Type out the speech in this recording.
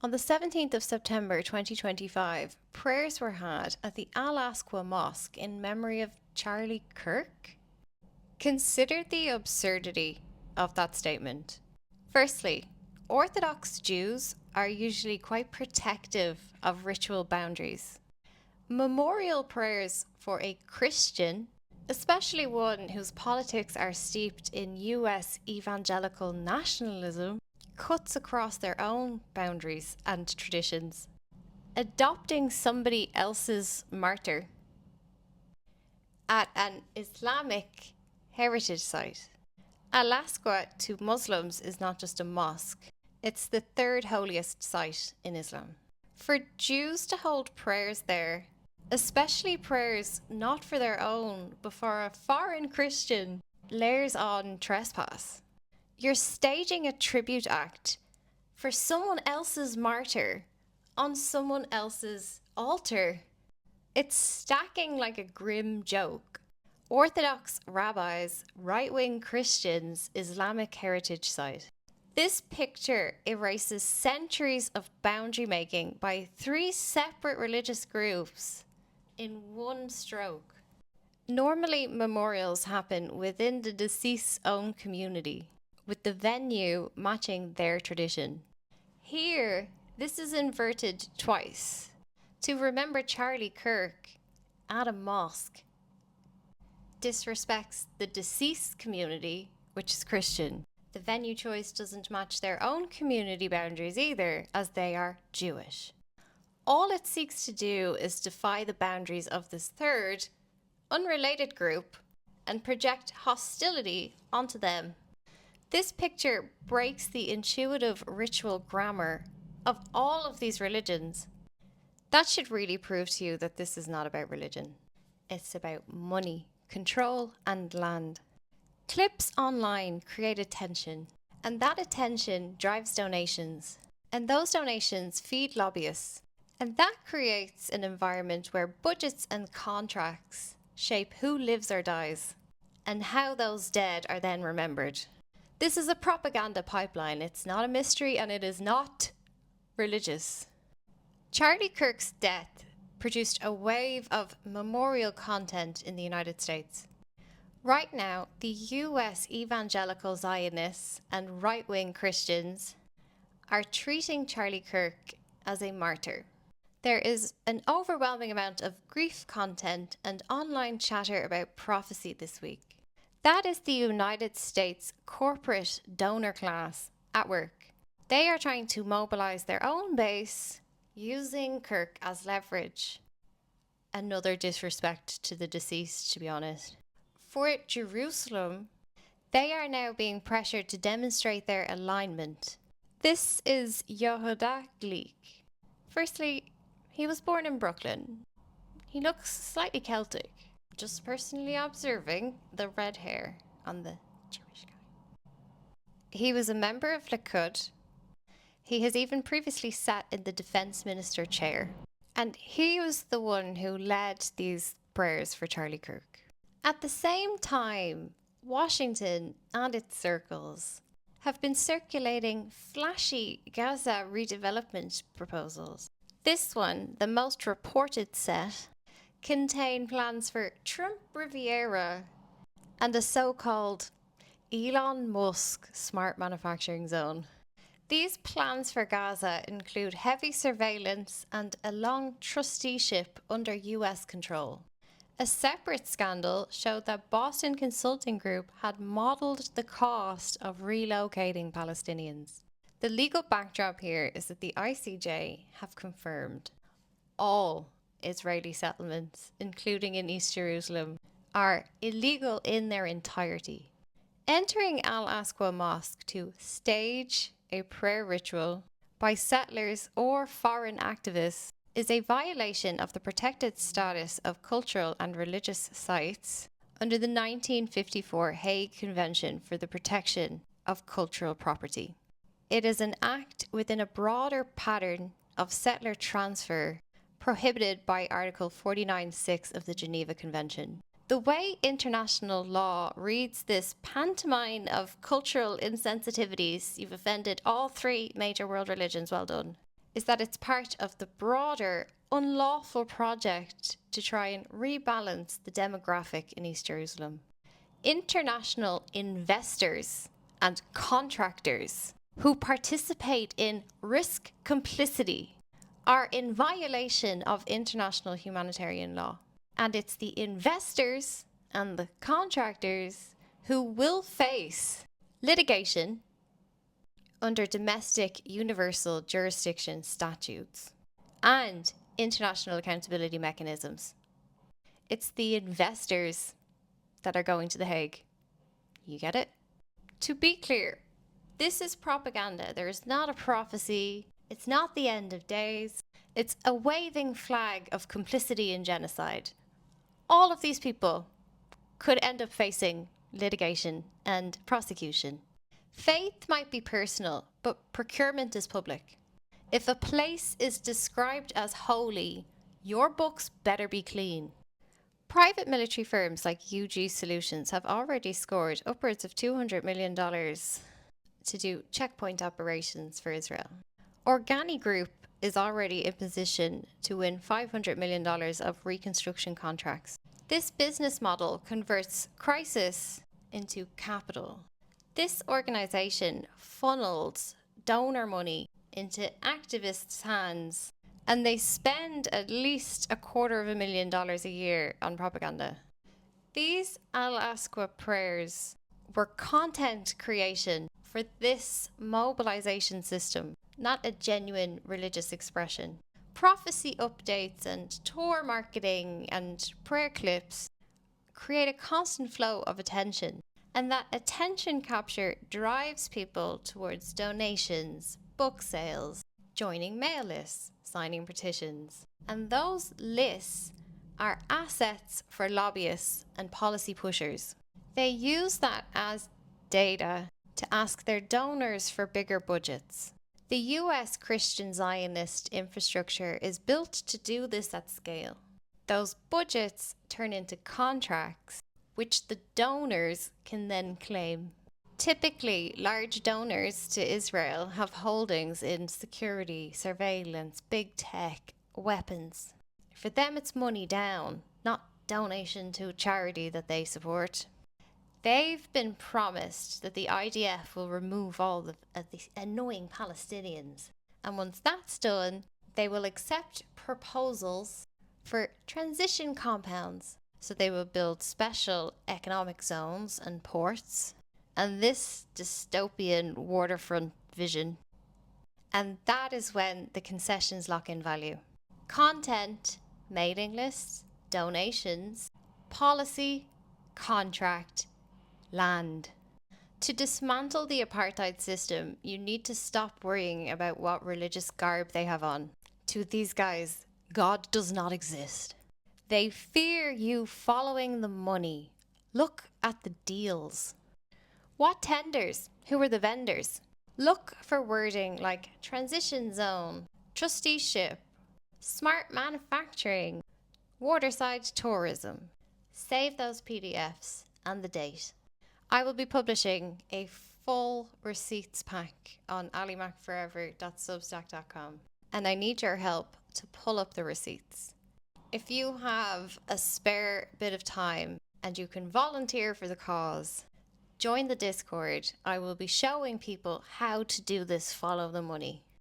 On the 17th of September 2025, prayers were had at the Al-Aqsa Mosque in memory of Charlie Kirk. Consider the absurdity of that statement. Firstly, Orthodox Jews are usually quite protective of ritual boundaries. Memorial prayers for a Christian, especially one whose politics are steeped in US evangelical nationalism, cuts across their own boundaries and traditions. Adopting somebody else's martyr at an Islamic heritage site. Al-Aqsa to Muslims is not just a mosque, it's the third holiest site in Islam. For Jews to hold prayers there, especially prayers not for their own but for a foreign Christian, layers on trespass. You're staging a tribute act for someone else's martyr on someone else's altar. It's stacking like a grim joke. Orthodox rabbis, right-wing Christians, Islamic heritage site. This picture erases centuries of boundary making by three separate religious groups in one stroke. Normally, memorials happen within the deceased's own community, with the venue matching their tradition. Here, this is inverted twice. To remember Charlie Kirk at a mosque disrespects the deceased community, which is Christian. The venue choice doesn't match their own community boundaries either, as they are Jewish. All it seeks to do is defy the boundaries of this third, unrelated group and project hostility onto them. This picture breaks the intuitive ritual grammar of all of these religions. That should really prove to you that this is not about religion. It's about money, control, and land. Clips online create attention, and that attention drives donations. And those donations feed lobbyists. And that creates an environment where budgets and contracts shape who lives or dies, and how those dead are then remembered. This is a propaganda pipeline. It's not a mystery, and it is not religious. Charlie Kirk's death produced a wave of memorial content in the United States. Right now, the US evangelical Zionists and right-wing Christians are treating Charlie Kirk as a martyr. There is an overwhelming amount of grief content and online chatter about prophecy this week. That is the United States corporate donor class at work. They are trying to mobilize their own base using Kirk as leverage. Another disrespect to the deceased, to be honest. For Jerusalem, they are now being pressured to demonstrate their alignment. This is Yehuda Glick. Firstly, he was born in Brooklyn. He looks slightly Celtic. Just personally observing the red hair on the Jewish guy. He was a member of Likud. He has even previously sat in the defense minister chair. And he was the one who led these prayers for Charlie Kirk. At the same time, Washington and its circles have been circulating flashy Gaza redevelopment proposals. This one, the most reported set, contain plans for Trump Riviera and a so-called Elon Musk smart manufacturing zone. These plans for Gaza include heavy surveillance and a long trusteeship under US control. A separate scandal showed that Boston Consulting Group had modeled the cost of relocating Palestinians. The legal backdrop here is that the ICJ have confirmed all Israeli settlements, including in East Jerusalem, are illegal in their entirety. Entering Al-Aqsa Mosque to stage a prayer ritual by settlers or foreign activists is a violation of the protected status of cultural and religious sites under the 1954 Hague Convention for the Protection of Cultural Property. It is an act within a broader pattern of settler transfer prohibited by Article 49.6 of the Geneva Convention. The way international law reads this pantomime of cultural insensitivities, you've offended all three major world religions, well done. is that it's part of the broader, unlawful project to try and rebalance the demographic in East Jerusalem. International investors and contractors who participate in risk complicity are in violation of international humanitarian law. And it's the investors and the contractors who will face litigation under domestic universal jurisdiction statutes and international accountability mechanisms. It's the investors that are going to The Hague. You get it? To be clear, this is propaganda. There is not a prophecy. It's not the end of days. It's a waving flag of complicity in genocide. All of these people could end up facing litigation and prosecution. Faith might be personal, but procurement is public. If a place is described as holy, your books better be clean. Private military firms like UG Solutions have already scored upwards of $200 million to do checkpoint operations for Israel. Organi Group is already in position to win $500 million of reconstruction contracts. This business model converts crisis into capital. This organization funnels donor money into activists' hands, and they spend at least $250,000 a year on propaganda. These Al-Aqsa prayers were content creation for this mobilization system, not a genuine religious expression. Prophecy updates and tour marketing and prayer clips create a constant flow of attention. And that attention capture drives people towards donations, book sales, joining mail lists, signing petitions. And those lists are assets for lobbyists and policy pushers. They use that as data to ask their donors for bigger budgets. The US Christian Zionist infrastructure is built to do this at scale. Those budgets turn into contracts which the donors can then claim. Typically, large donors to Israel have holdings in security, surveillance, big tech, weapons. For them, it's money down, not donation to a charity that they support. They've been promised that the IDF will remove all of these annoying Palestinians. And once that's done, they will accept proposals for transition compounds. So they will build special economic zones and ports, and this dystopian waterfront vision. And that is when the concessions lock in value. Content, mailing lists, donations, policy, contract, land. To dismantle the apartheid system, you need to stop worrying about what religious garb they have on. To these guys, God does not exist. They fear you following the money. Look at the deals. What tenders? Who are the vendors? Look for wording like transition zone, trusteeship, smart manufacturing, waterside tourism. Save those PDFs and the date. I will be publishing a full receipts pack on alimacforever.substack.com, and I need your help to pull up the receipts. If you have a spare bit of time and you can volunteer for the cause, join the Discord. I will be showing people how to do this follow the money.